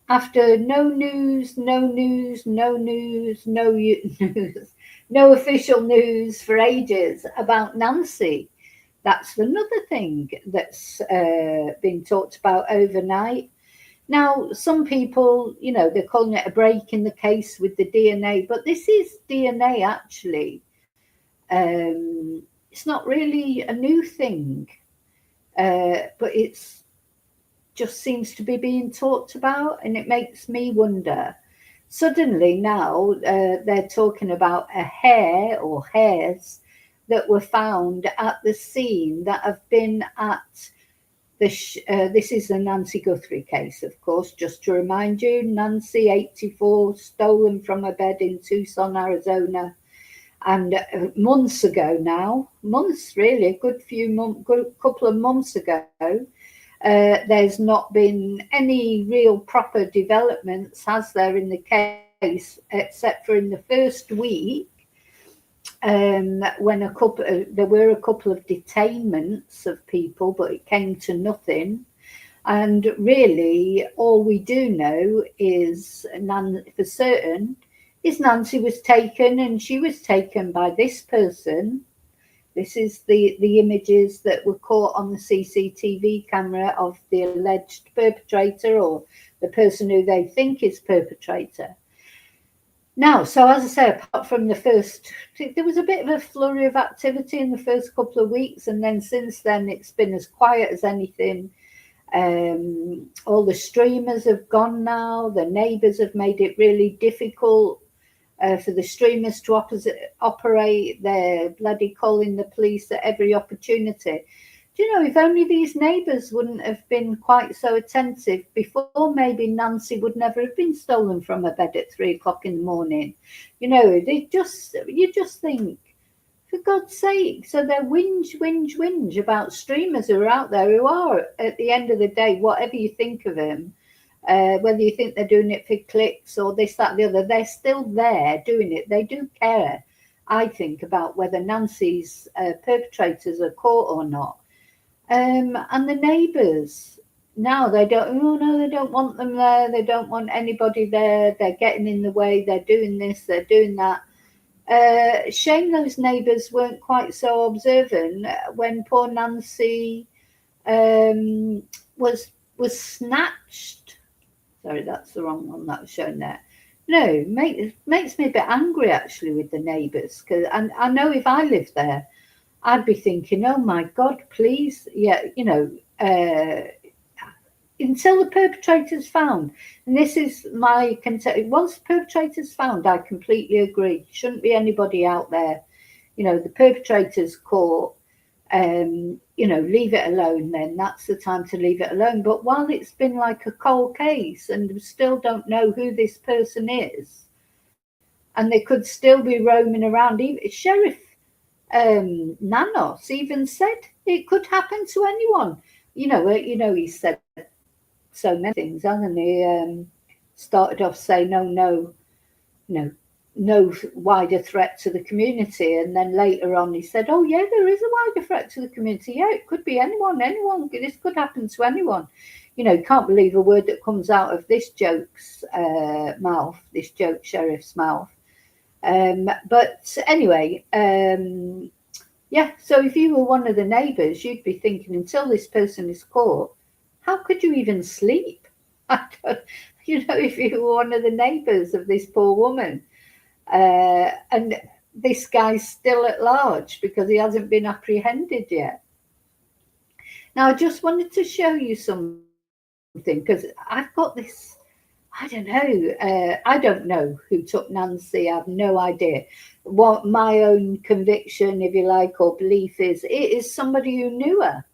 after no news, no news, no news, no news, no official news for ages about Nancy. That's another thing that's been talked about overnight. Now, some people, they're calling it a break in the case with the DNA, but this is DNA actually. It's not really a new thing, but it's just seems to be being talked about, and it makes me wonder. Suddenly now they're talking about a hair or hairs that were found at the scene that have been at this is the Nancy Guthrie case, of course, just to remind you. Nancy, 84, stolen from a bed in Tucson, Arizona. And months ago now, months really, a good couple of months ago, there's not been any real proper developments, has there, in the case, except for in the first week, when there were a couple of detainments of people, but it came to nothing. And really, all we do know is, for certain, is Nancy was taken, and she was taken by this person. This is the images that were caught on the CCTV camera of the alleged perpetrator, or the person who they think is perpetrator. Now, so as I say, apart from the first, there was a bit of a flurry of activity in the first couple of weeks, and then since then it's been as quiet as anything. All the streamers have gone now. The neighbours have made it really difficult for the streamers to operate. They're bloody calling the police at every opportunity. Do you know, if only these neighbours wouldn't have been quite so attentive before, maybe Nancy would never have been stolen from her bed at 3 o'clock in the morning. You know, you just think, for God's sake, so they're whinge about streamers who are out there, who are, at the end of the day, whatever you think of them, whether you think they're doing it for clicks or this, that, the other, they're still there doing it. They do care, I think, about whether Nancy's perpetrators are caught or not. And the neighbours, now they don't, oh no, they don't want them there. They don't want anybody there. They're getting in the way. They're doing this, they're doing that. Shame those neighbours weren't quite so observant when poor Nancy was snatched. Sorry, that's the wrong one that was shown there. No, makes me a bit angry actually with the neighbours, because I know if I lived there, I'd be thinking, oh my God, please, yeah, until the perpetrator's found. And this is my content. Once the perpetrator's found, I completely agree. Shouldn't be anybody out there. The perpetrator's caught, leave it alone then. That's the time to leave it alone. But while it's been like a cold case and we still don't know who this person is, and they could still be roaming around, even Sheriff Nanos even said it could happen to anyone. He said so many things, hasn't he? Started off saying, no wider threat to the community, and then later on he said, oh yeah, there is a wider threat to the community. Yeah, it could be anyone. This could happen to anyone. You can't believe a word that comes out of this joke's mouth, this joke sheriff's mouth. But anyway, yeah, so if you were one of the neighbours, you'd be thinking, until this person is caught, how could you even sleep? If you were one of the neighbours of this poor woman, and this guy's still at large because he hasn't been apprehended yet. Now, I just wanted to show you something, because I've got this, I don't know who took Nancy. I have no idea what my own conviction, if you like, or belief is. It is somebody who knew her.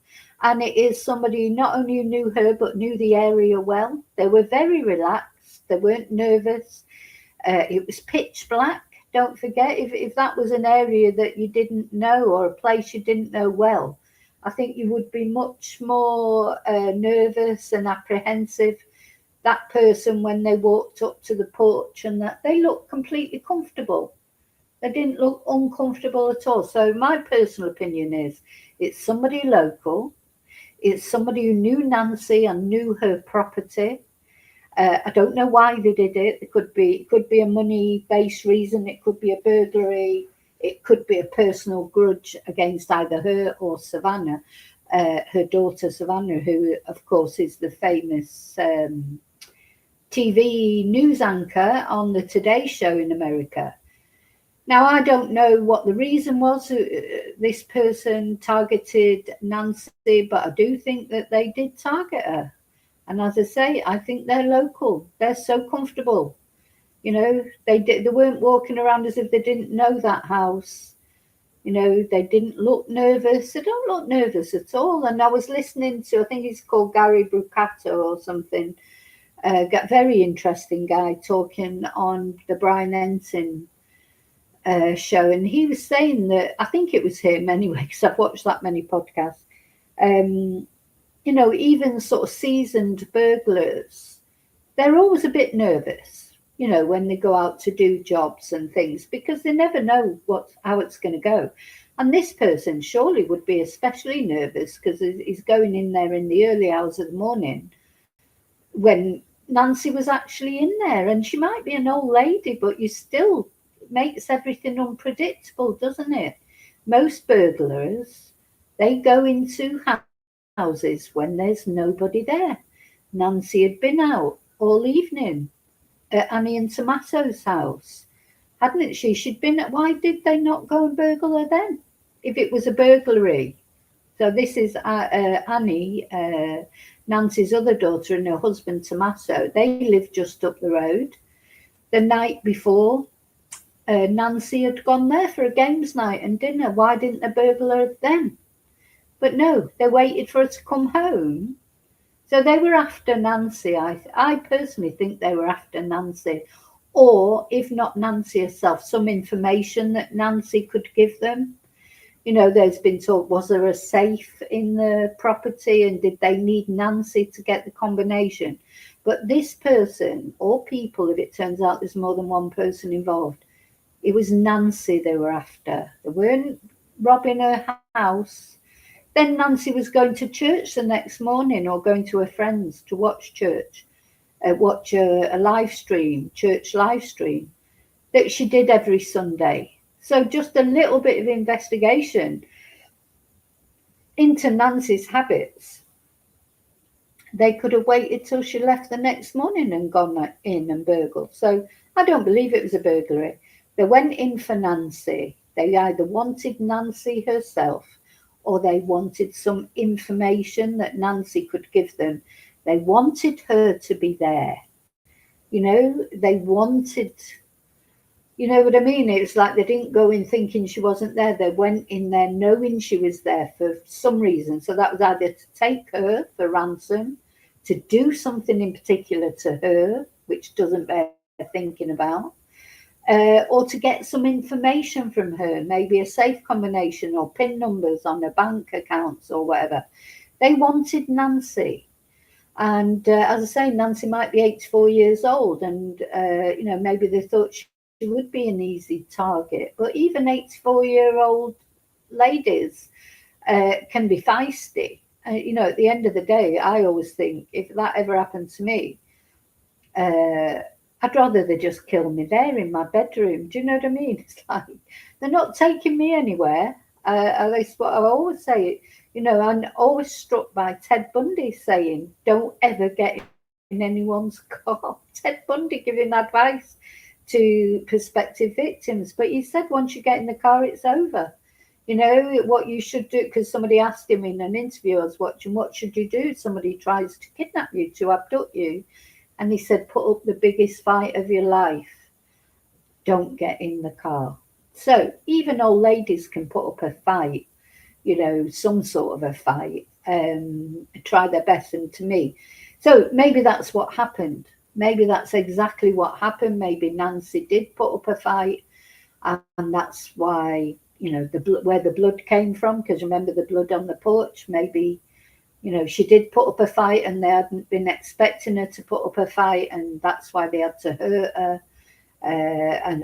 And it is somebody who not only knew her, but knew the area well. They were very relaxed. They weren't nervous. It was pitch black. Don't forget, if that was an area that you didn't know, or a place you didn't know well, I think you would be much more nervous and apprehensive. That person, when they walked up to the porch, and that they looked completely comfortable. They didn't look uncomfortable at all. So my personal opinion is it's somebody local. It's somebody who knew Nancy and knew her property. I don't know why they did it. It could be a money-based reason. It could be a burglary. It could be a personal grudge against either her or Savannah, her daughter Savannah, who of course is the famous TV news anchor on the Today Show in America. Now, I don't know what the reason was this person targeted Nancy, but I do think that they did target her. And as I say, I think they're local. They're so comfortable. You know, they weren't walking around as if they didn't know that house. You know, they didn't look nervous. They don't look nervous at all. And I was listening to, I think he's called Gary Brucato or something, very interesting guy talking on the Brian Ensign show, and he was saying that, I think it was him anyway, because I've watched that many podcasts, you know, even sort of seasoned burglars, they're always a bit nervous, you know, when they go out to do jobs and things, because they never know how it's going to go. And this person surely would be especially nervous because he's going in there in the early hours of the morning when Nancy was actually in there. And she might be an old lady, but you still makes everything unpredictable, doesn't it? Most burglars, they go into houses when there's nobody there. Nancy had been out all evening at Annie and Tomato's house, hadn't she? She'd been. Why did they not go and burgle her then? If it was a burglary. So this is Annie, Nancy's other daughter, and her husband Tomato. They lived just up the road. The night before, Nancy had gone there for a games night and dinner. Why didn't they burgle her then? But no, they waited for her to come home. So they were after Nancy. I personally think they were after Nancy. Or if not Nancy herself, some information that Nancy could give them. You know, there's been talk, was there a safe in the property and did they need Nancy to get the combination? But this person or people, if it turns out there's more than one person involved, it was Nancy they were after. They weren't robbing her house. Then Nancy was going to church the next morning or going to her friends to watch church, watch a live stream, church live stream that she did every Sunday. So just a little bit of investigation into Nancy's habits. They could have waited till she left the next morning and gone in and burgled. So I don't believe it was a burglary. They went in for Nancy. They either wanted Nancy herself or they wanted some information that Nancy could give them. They wanted her to be there. You know, they wanted, you know what I mean? It's like they didn't go in thinking she wasn't there. They went in there knowing she was there for some reason. So that was either to take her for ransom, to do something in particular to her, which doesn't bear thinking about, or to get some information from her, maybe a safe combination or PIN numbers on her bank accounts or whatever. They wanted Nancy. And as I say, Nancy might be 84 years old and, you know, maybe they thought she would be an easy target. But even 84-year-old ladies can be feisty. You know, at the end of the day, I always think if that ever happened to me, I'd rather they just kill me there in my bedroom. Do you know what I mean? It's like they're not taking me anywhere. At least what I always say. You know, I'm always struck by Ted Bundy saying, "Don't ever get in anyone's car." Ted Bundy giving advice to prospective victims, but he said once you get in the car, it's over. You know what you should do, because somebody asked him in an interview I was watching, what should you do if somebody tries to kidnap you, to abduct you? And he said, put up the biggest fight of your life. Don't get in the car. So even old ladies can put up a fight, you know, some sort of a fight, try their best. And to me, so maybe that's what happened. Maybe that's exactly what happened. Maybe Nancy did put up a fight, and that's why, you know, where the blood came from, because remember the blood on the porch. Maybe, you know, she did put up a fight and they hadn't been expecting her to put up a fight, and that's why they had to hurt her.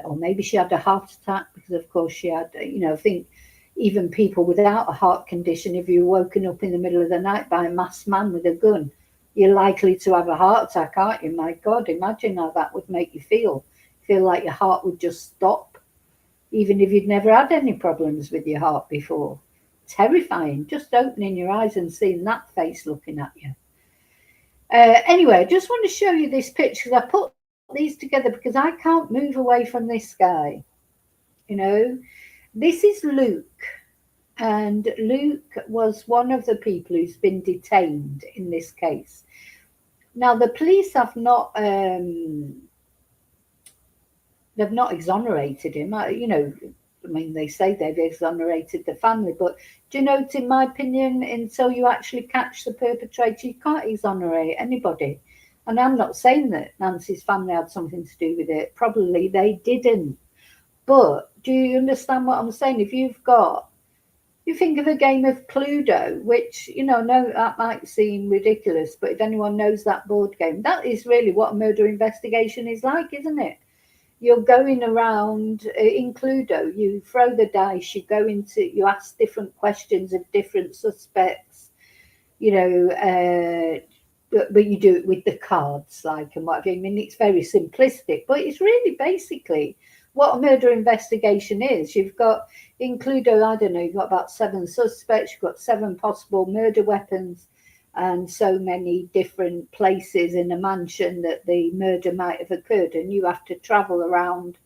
Or maybe she had a heart attack, because of course she had, you know, I think even people without a heart condition, if you're woken up in the middle of the night by a masked man with a gun, you're likely to have a heart attack, aren't you? My God, imagine how that would make you feel. Feel like your heart would just stop, even if you'd never had any problems with your heart before. Terrifying, just opening your eyes and seeing that face looking at you. Anyway, I just want to show you this picture because I put these together because I can't move away from this guy. You know, this is Luke, and Luke was one of the people who's been detained in this case. Now, the police have not they've not exonerated him. I mean, they say they've exonerated the family, but do you know, in my opinion, until you actually catch the perpetrator, you can't exonerate anybody. And I'm not saying that Nancy's family had something to do with it. Probably they didn't. But do you understand what I'm saying? If you think of a game of Cluedo, which, no, that might seem ridiculous, but if anyone knows that board game, that is really what a murder investigation is like, isn't it? You're going around in Cluedo, you throw the dice, you ask different questions of different suspects, but you do it with the cards, like, and what I mean, it's very simplistic, but it's really basically what a murder investigation is. You've got in Cluedo, I don't know, you've got about 7 suspects, you've got 7 possible murder weapons, and so many different places in a mansion that the murder might have occurred, and you have to travel around,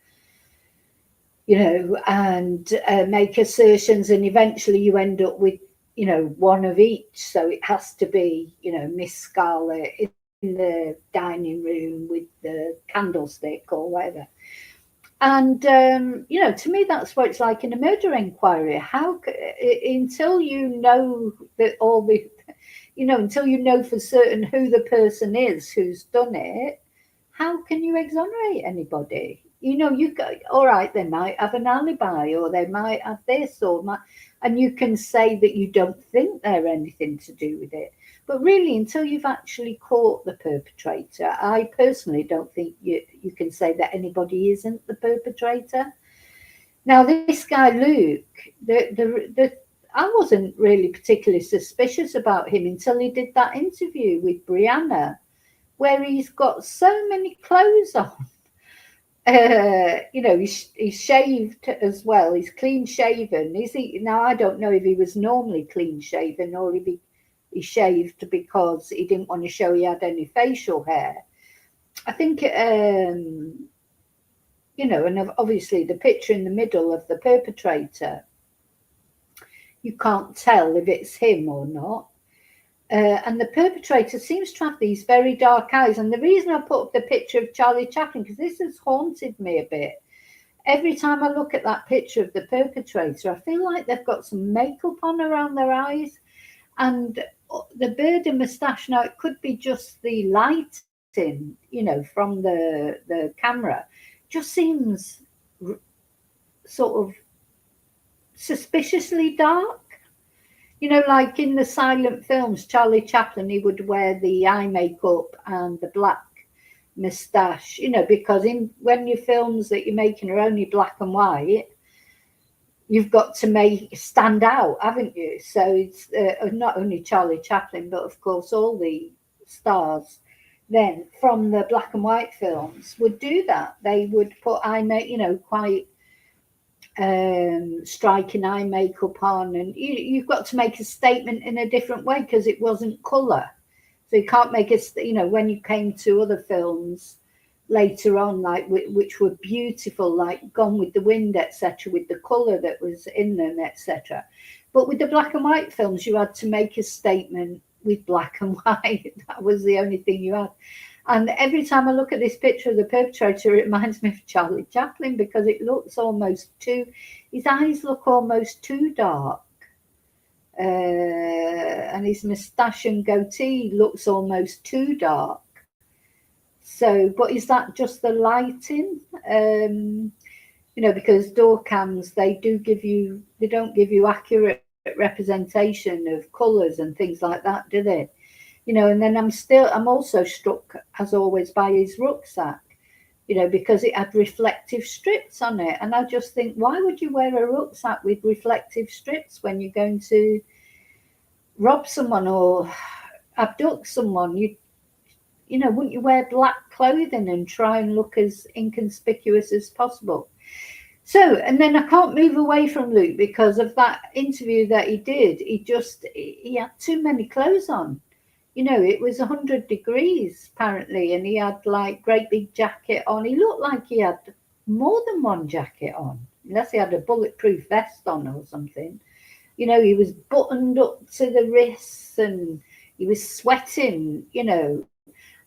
and make assertions, and eventually you end up with, one of each. So it has to be, Miss Scarlet in the dining room with the candlestick or whatever. And to me, that's what it's like in a murder inquiry. Until you know that until you know for certain who the person is who's done it, how can you exonerate anybody? You go, all right, they might have an alibi, or they might have this, and you can say that you don't think they're anything to do with it. But really, until you've actually caught the perpetrator, I personally don't think you can say that anybody isn't the perpetrator. Now, this guy Luke, I wasn't really particularly suspicious about him until he did that interview with Brianna, where he's got so many clothes on. He's shaved as well. He's clean shaven. Is he? Now, I don't know if he was normally clean shaven or if he shaved because he didn't want to show he had any facial hair. I think, and obviously the picture in the middle of the perpetrator, you can't tell if it's him or not. And the perpetrator seems to have these very dark eyes. And the reason I put up the picture of Charlie Chaplin, because this has haunted me a bit. Every time I look at that picture of the perpetrator, I feel like they've got some makeup on around their eyes. And the beard and moustache, now it could be just the lighting, from the camera, just seems sort of suspiciously dark. Like in the silent films, Charlie Chaplin, he would wear the eye makeup and the black moustache, because when your films that you're making are only black and white, you've got to stand out, haven't you? So it's not only Charlie Chaplin, but of course all the stars then from the black and white films would do that. They would put quite striking eye makeup on, and you've got to make a statement in a different way because it wasn't colour. So you can't make when you came to other films later on, like which were beautiful, like Gone with the Wind, etc., with the colour that was in them, etc. But with the black and white films, you had to make a statement with black and white. That was the only thing you had. And every time I look at this picture of the perpetrator, it reminds me of Charlie Chaplin because it looks his eyes look almost too dark. And his moustache and goatee looks almost too dark. So, but is that just the lighting? Because door cams, they don't give you accurate representation of colours and things like that, do they? And then I'm also struck, as always, by his rucksack, because it had reflective strips on it. And I just think, why would you wear a rucksack with reflective strips when you're going to rob someone or abduct someone, wouldn't you wear black clothing and try and look as inconspicuous as possible? So, and then I can't move away from Luke because of that interview that he did. He had too many clothes on. It was 100 degrees apparently, and he had like great big jacket on. He looked like he had more than one jacket on, unless he had a bulletproof vest on or something. He was buttoned up to the wrists and he was sweating,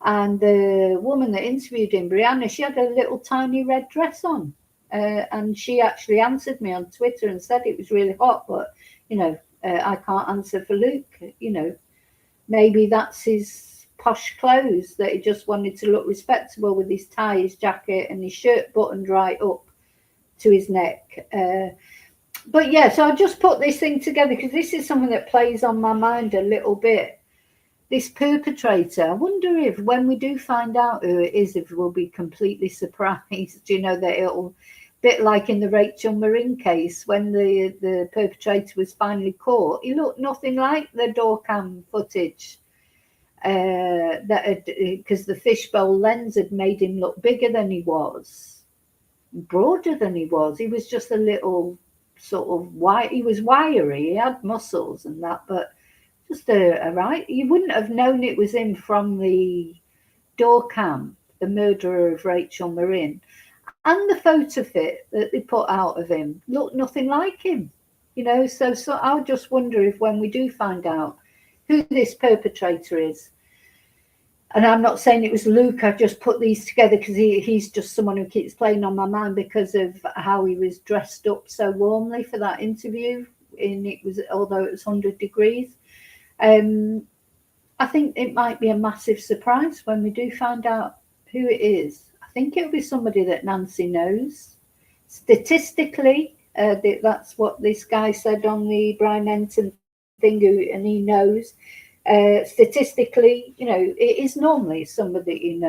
And the woman that interviewed him, Brianna, she had a little tiny red dress on. And she actually answered me on Twitter and said it was really hot, but, I can't answer for Luke. Maybe that's his posh clothes, that he just wanted to look respectable with his tie, his jacket, and his shirt buttoned right up to his neck. But yeah, so I just put this thing together because this is something that plays on my mind a little bit. This perpetrator, I wonder if when we do find out who it is, if we'll be completely surprised, that it'll, bit like in the Rachel Marin case, when the perpetrator was finally caught, he looked nothing like the door cam footage. Because the fishbowl lens had made him look bigger than he was, broader than he was. He was just a little sort of he was wiry, he had muscles and that, but just right. You wouldn't have known it was him from the door cam, the murderer of Rachel Marin. And the photo fit that they put out of him looked nothing like him. So I just wonder if when we do find out who this perpetrator is, and I'm not saying it was Luke, I just put these together because he's just someone who keeps playing on my mind because of how he was dressed up so warmly for that interview. Although it was 100 degrees. I think it might be a massive surprise when we do find out who it is. I think it'll be somebody that Nancy knows. Statistically, that's what this guy said on the Brian Enton thing, and he knows. Statistically, it is normally somebody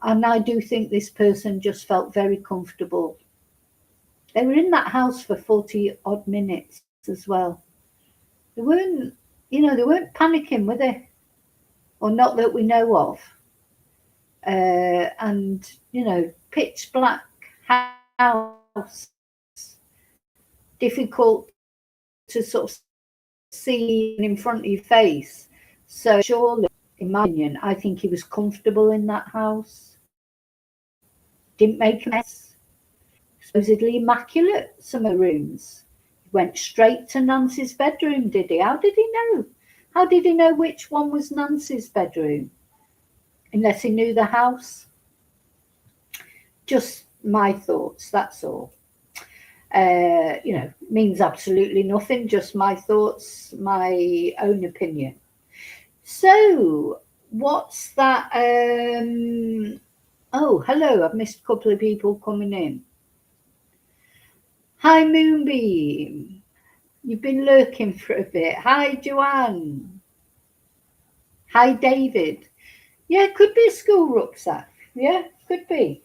and I do think this person just felt very comfortable. They were in that house for 40 odd minutes as well. They weren't panicking, were they? Or not that we know of. And pitch black house, difficult to sort of see in front of your face. So surely, in my opinion, I think he was comfortable in that house. Didn't make a mess. Supposedly immaculate, some of the rooms. He went straight to Nancy's bedroom, did he? How did he know? How did he know which one was Nancy's bedroom? Unless he knew the house. Just my thoughts, that's all. Means absolutely nothing, just my thoughts, my own opinion. So, what's that? Oh, hello, I've missed a couple of people coming in. Hi, Moonbeam. You've been lurking for a bit. Hi, Joanne. Hi, David. Yeah, it could be a school rucksack. Yeah, could be.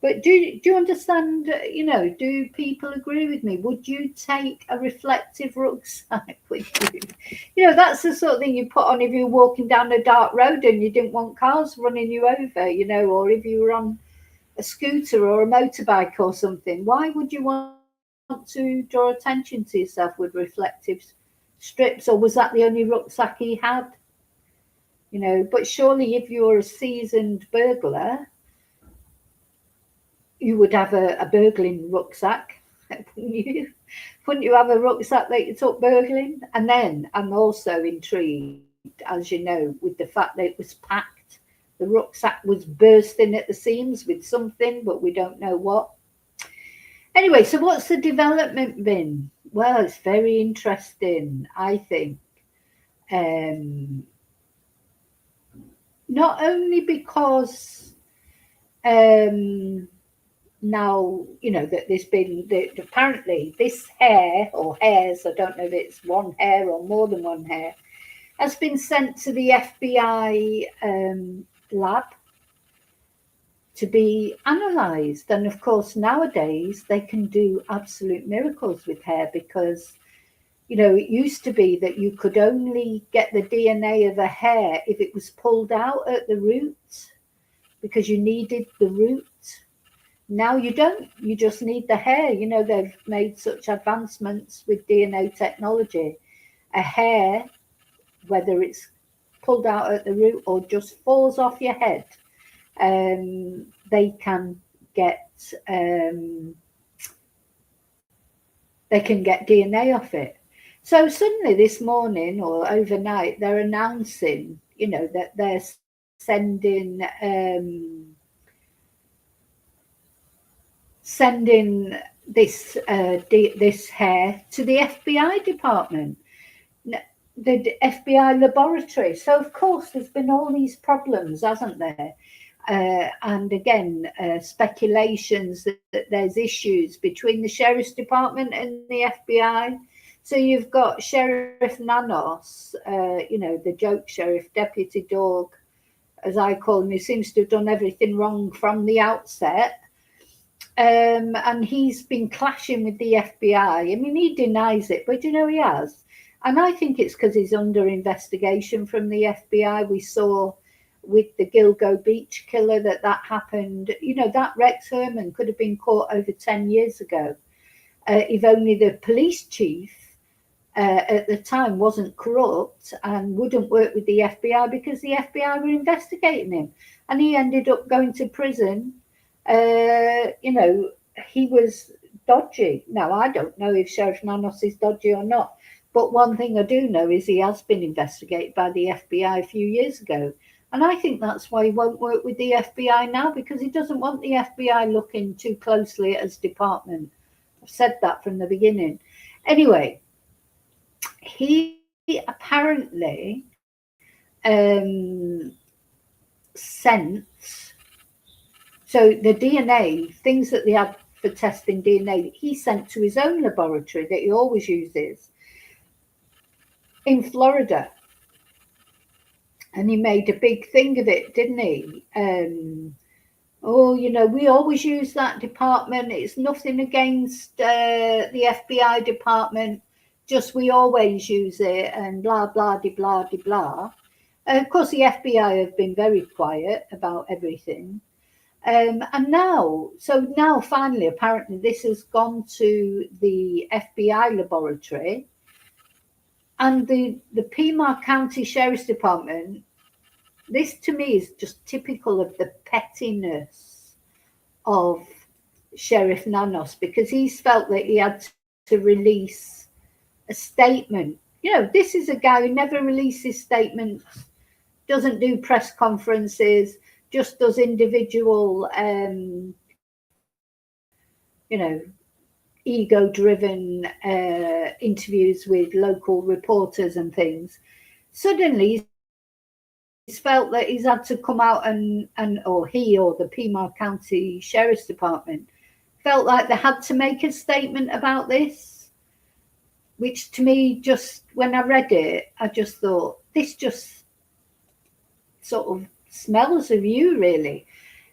But do you understand, do people agree with me? Would you take a reflective rucksack with you? That's the sort of thing you put on if you're walking down a dark road and you didn't want cars running you over, or if you were on a scooter or a motorbike or something. Why would you want to draw attention to yourself with reflective strips? Or was that the only rucksack he had? But surely if you're a seasoned burglar, you would have a burgling rucksack, wouldn't you have a rucksack that you took burgling? And then I'm also intrigued, as you know, with the fact that it was packed. The rucksack was bursting at the seams with something, but we don't know what. Anyway, so what's the development been? Well, it's very interesting, I think. Not only because now, that there's been, apparently this hair or hairs, I don't know if it's one hair or more than one hair, has been sent to the FBI lab to be analysed. And of course, nowadays they can do absolute miracles with hair because It used to be that you could only get the DNA of a hair if it was pulled out at the root because you needed the root. Now you don't, you just need the hair. They've made such advancements with DNA technology. A hair, whether it's pulled out at the root or just falls off your head, they can get DNA off it. So suddenly this morning or overnight, they're announcing, that they're sending this hair to the FBI department, the FBI laboratory. So of course there's been all these problems, hasn't there? And again, speculations that there's issues between the Sheriff's Department and the FBI. So you've got Sheriff Nanos, the joke sheriff, Deputy Dog, as I call him, who seems to have done everything wrong from the outset. And he's been clashing with the FBI. I mean, he denies it, but he has. And I think it's because he's under investigation from the FBI. We saw with the Gilgo Beach killer that happened. That Rex Herman could have been caught over 10 years ago if only the police chief at the time wasn't corrupt and wouldn't work with the FBI, because the FBI were investigating him. And he ended up going to prison. He was dodgy. Now, I don't know if Sheriff Nanos is dodgy or not, but one thing I do know is he has been investigated by the FBI a few years ago. And I think that's why he won't work with the FBI now, because he doesn't want the FBI looking too closely at his department. I've said that from the beginning. Anyway, he apparently sent, so the DNA, things that they had for testing DNA, he sent to his own laboratory that he always uses in Florida. And he made a big thing of it, didn't he? We always use that department. It's nothing against the FBI department, just we always use it, and blah, blah, de blah, de blah. Of course, the FBI have been very quiet about everything. And now finally, apparently this has gone to the FBI laboratory, and the Pima County Sheriff's Department. This to me is just typical of the pettiness of Sheriff Nanos, because he's felt that he had to release a statement. This is a guy who never releases statements, doesn't do press conferences, just does individual, ego-driven interviews with local reporters and things. Suddenly, he's felt that he's had to come out or he or the Pima County Sheriff's Department felt like they had to make a statement about this, which to me, just when I read it, I just thought, this just sort of smells of you, really.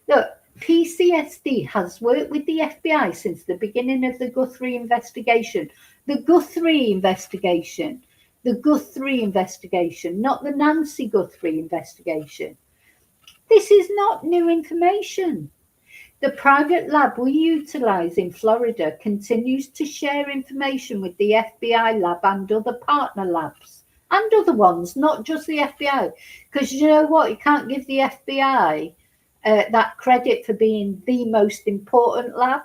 Look, PCSD has worked with the FBI since the beginning of the Guthrie investigation. The Guthrie investigation, not the Nancy Guthrie investigation. This is not new information. The private lab we utilize in Florida continues to share information with the FBI lab and other partner labs and other ones, not just the FBI. Because you know what? You can't give the FBI that credit for being the most important lab.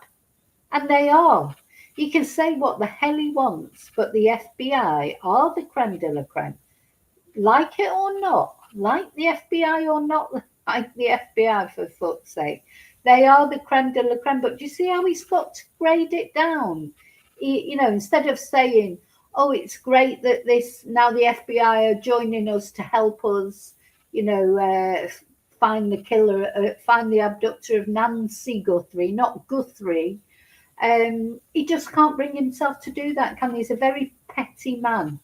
And they are. He can say what the hell he wants, but the FBI are the creme de la creme. Like it or not, like the FBI or not like the FBI, for fuck's sake. They are the creme de la creme. But do you see how he's got to grade it down? Instead of saying, oh, it's great that now the FBI are joining us to help us, find the killer, find the abductor of Nancy Guthrie, not Guthrie. He just can't bring himself to do that, can he? He's a very petty man.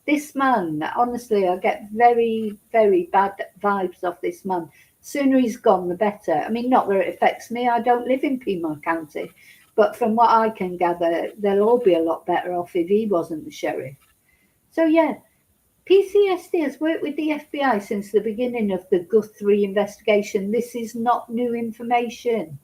This man, honestly, I get very, very bad vibes off this man. Sooner he's gone, the better. I mean, not that it affects me. I don't live in Pima County. But from what I can gather, they'll all be a lot better off if he wasn't the sheriff. So yeah, PCSD has worked with the FBI since the beginning of the Guthrie investigation. This is not new information.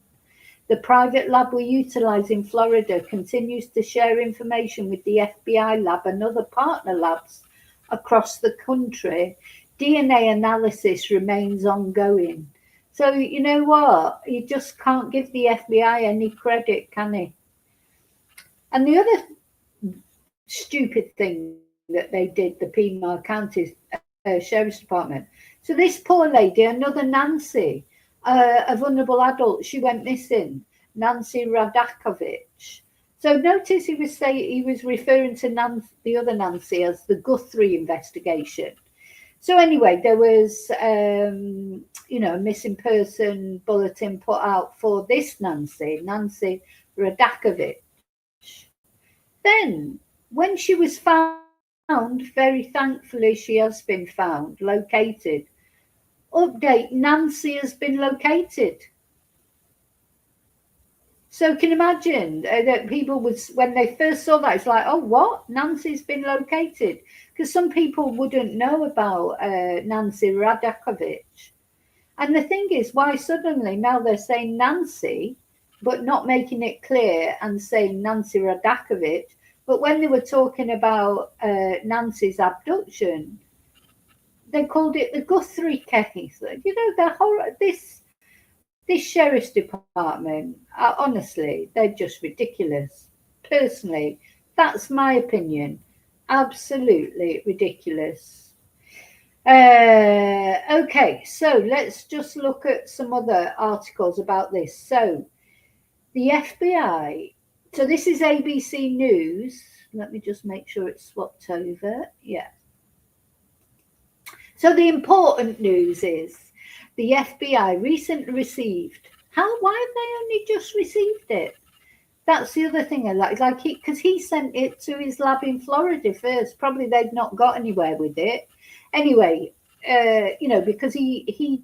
The private lab we utilize in Florida continues to share information with the FBI lab and other partner labs across the country. DNA analysis remains ongoing. So you know what? You just can't give the FBI any credit, can he? And the other stupid thing that they did, the Piedmont County Sheriff's Department. So this poor lady, another Nancy, a vulnerable adult, she went missing, Nancy Radakovich. So notice he was referring to the other Nancy as the Guthrie investigation. So anyway, there was a missing person bulletin put out for this Nancy Radakovich. Then when she was found, very thankfully she has been found, located. Update, Nancy has been located. So can you imagine that people when they first saw that, it's like, oh, what? Nancy's been located? Because some people wouldn't know about Nancy Radakovich. And the thing is, why suddenly now they're saying Nancy, but not making it clear and saying Nancy Radakovich. But when they were talking about Nancy's abduction, they called it the Guthrie case. You know, the horror. This sheriff's department, honestly, they're just ridiculous. Personally, that's my opinion. Absolutely ridiculous. Okay, so let's just look at some other articles about this. So the FBI, so this is ABC News. Let me just make sure it's swapped over. Yeah. So the important news is the FBI recently received. Why have they only just received it? That's the other thing I like because he sent it to his lab in Florida first. Probably they've not got anywhere with it. Anyway, because he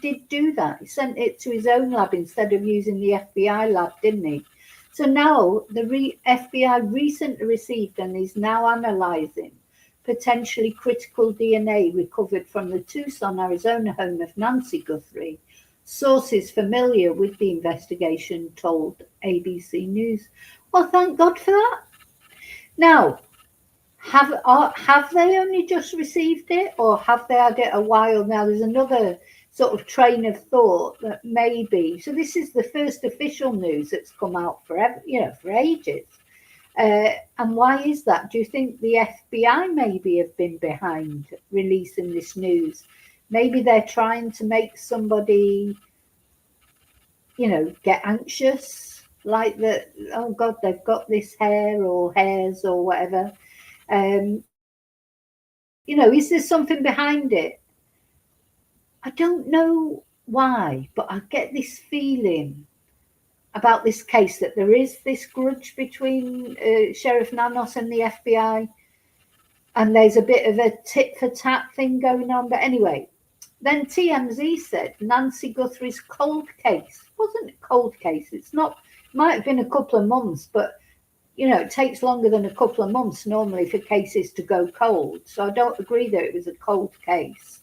did do that. He sent it to his own lab instead of using the FBI lab, didn't he? So now the FBI recently received and is now analysing potentially critical DNA recovered from the Tucson, Arizona home of Nancy Guthrie. Sources familiar with the investigation told ABC News. Well, thank God for that. Now, have they only just received it, or have they had it a while now? There's another sort of train of thought that maybe. So this is the first official news that's come out for ages. And why is that? Do you think the FBI maybe have been behind releasing this news? Maybe they're trying to make somebody, get anxious, like that, oh God, they've got this hair or hairs or whatever. Is there something behind it? I don't know why, but I get this feeling about this case that there is this grudge between Sheriff Nanos and the FBI, and there's a bit of a tit for tat thing going on. But anyway, then TMZ said Nancy Guthrie's cold case wasn't a cold case. It's not. Might have been a couple of months, but it takes longer than a couple of months normally for cases to go cold. So I don't agree that it was a cold case.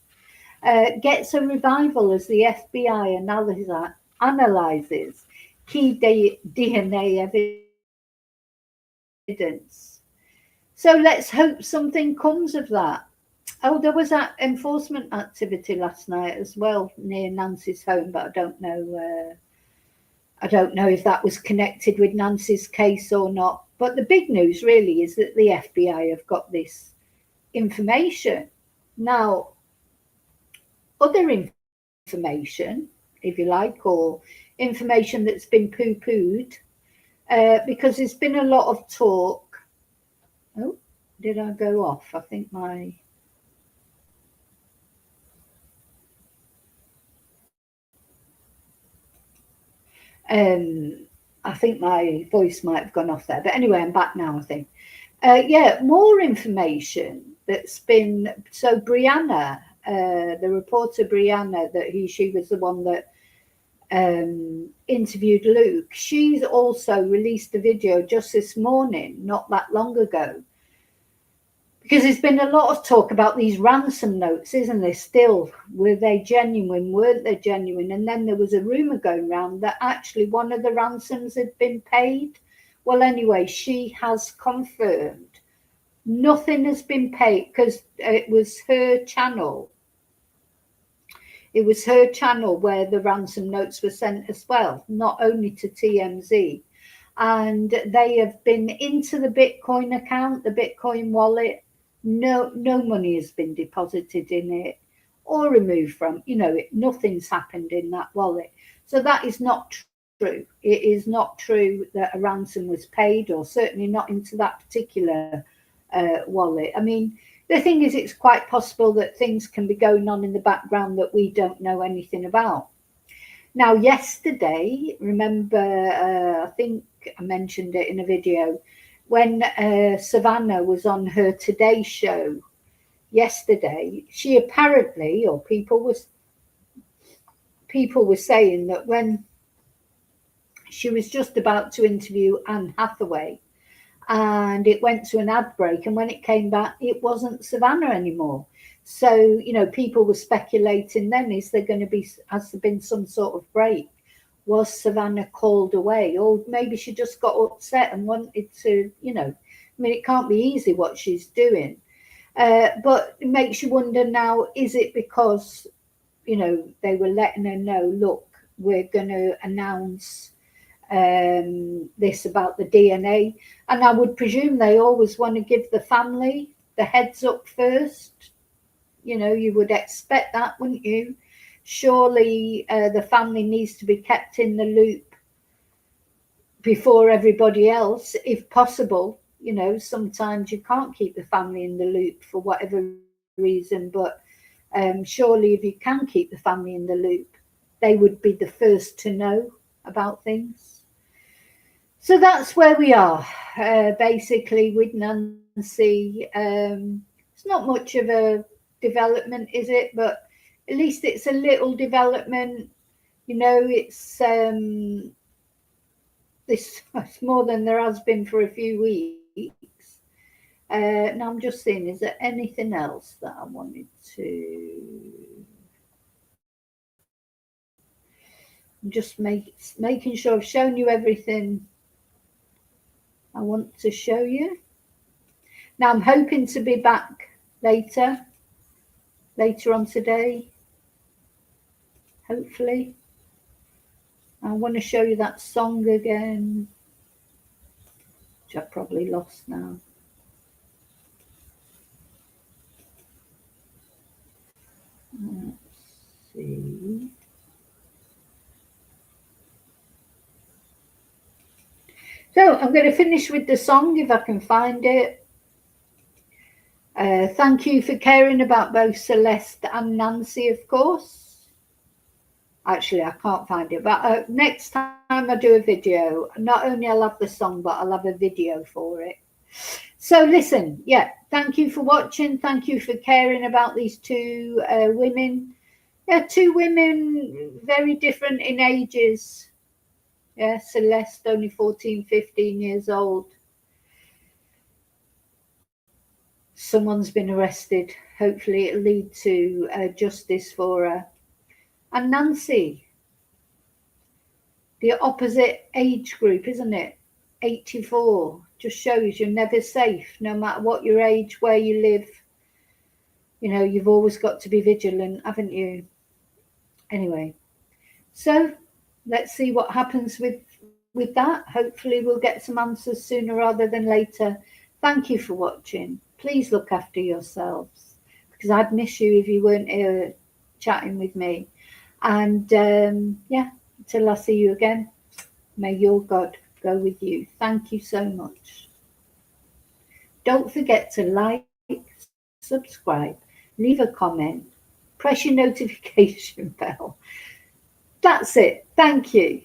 Gets a revival as the FBI analyzes key DNA evidence. So let's hope something comes of that. Oh, there was that enforcement activity last night as well near Nancy's home, but I don't know if that was connected with Nancy's case or not. But the big news really is that the FBI have got this information. Now, other information, if you like, or information that's been poo-pooed, because there's been a lot of talk. Oh, did I go off? I think my... I think my voice might have gone off there. But anyway, I'm back now, I think. More information that's been... So Brianna, the reporter Brianna, she was the one that interviewed Luke, she's also released a video just this morning, not that long ago, because there's been a lot of talk about these ransom notes, isn't there? Still, were they genuine? Weren't they genuine? And then there was a rumor going around that actually one of the ransoms had been paid. Well, anyway, she has confirmed nothing has been paid, because it was her channel. It was her channel where the ransom notes were sent as well, not only to TMZ. And they have been into the Bitcoin account, the Bitcoin wallet. No money has been deposited in it or removed from, nothing's happened in that wallet. So that is not true. It is not true that a ransom was paid, or certainly not into that particular wallet. I mean, the thing is, it's quite possible that things can be going on in the background that we don't know anything about. Now, yesterday, remember, I think I mentioned it in a video, when Savannah was on her Today show yesterday, she apparently, or people were saying that when she was just about to interview Anne Hathaway, and it went to an ad break, and when it came back, it wasn't Savannah anymore. So, people were speculating then, has there been some sort of break? Was Savannah called away? Or maybe she just got upset and wanted to, it can't be easy what she's doing. But it makes you wonder now, is it because, they were letting her know, look, we're going to announce this about the DNA, and I would presume they always want to give the family the heads up first. You would expect that, wouldn't you? Surely the family needs to be kept in the loop before everybody else, if possible. Sometimes you can't keep the family in the loop for whatever reason, but surely if you can keep the family in the loop, they would be the first to know about things. So that's where we are, basically, with Nancy. It's not much of a development, is it? But at least it's a little development. It's it's more than there has been for a few weeks. Now I'm just seeing, is there anything else that I wanted to... I'm just making sure I've shown you everything I want to show you. Now I'm hoping to be back later on today, hopefully. I want to show you that song again, which I've probably lost now. Let's see. So I'm going to finish with the song if I can find it. Thank you for caring about both Celeste and Nancy, of course. Actually, I can't find it, but next time I do a video, not only I'll have the song, but I'll have a video for it. So listen, thank you for watching. Thank you for caring about these two women. Two women, very different in ages. Celeste only 14, 15 years old. Someone's been arrested. Hopefully it'll lead to justice for her. And Nancy, the opposite age group, isn't it? 84. Just shows you're never safe, no matter what your age, where you live. You've always got to be vigilant, haven't you? Anyway, so let's see what happens with that. Hopefully we'll get some answers sooner rather than later. Thank you for watching. Please look after yourselves, because I'd miss you if you weren't here chatting with me. And until I see you again, may your God go with you. Thank you so much. Don't forget to like, subscribe, leave a comment, press your notification bell. That's it. Thank you.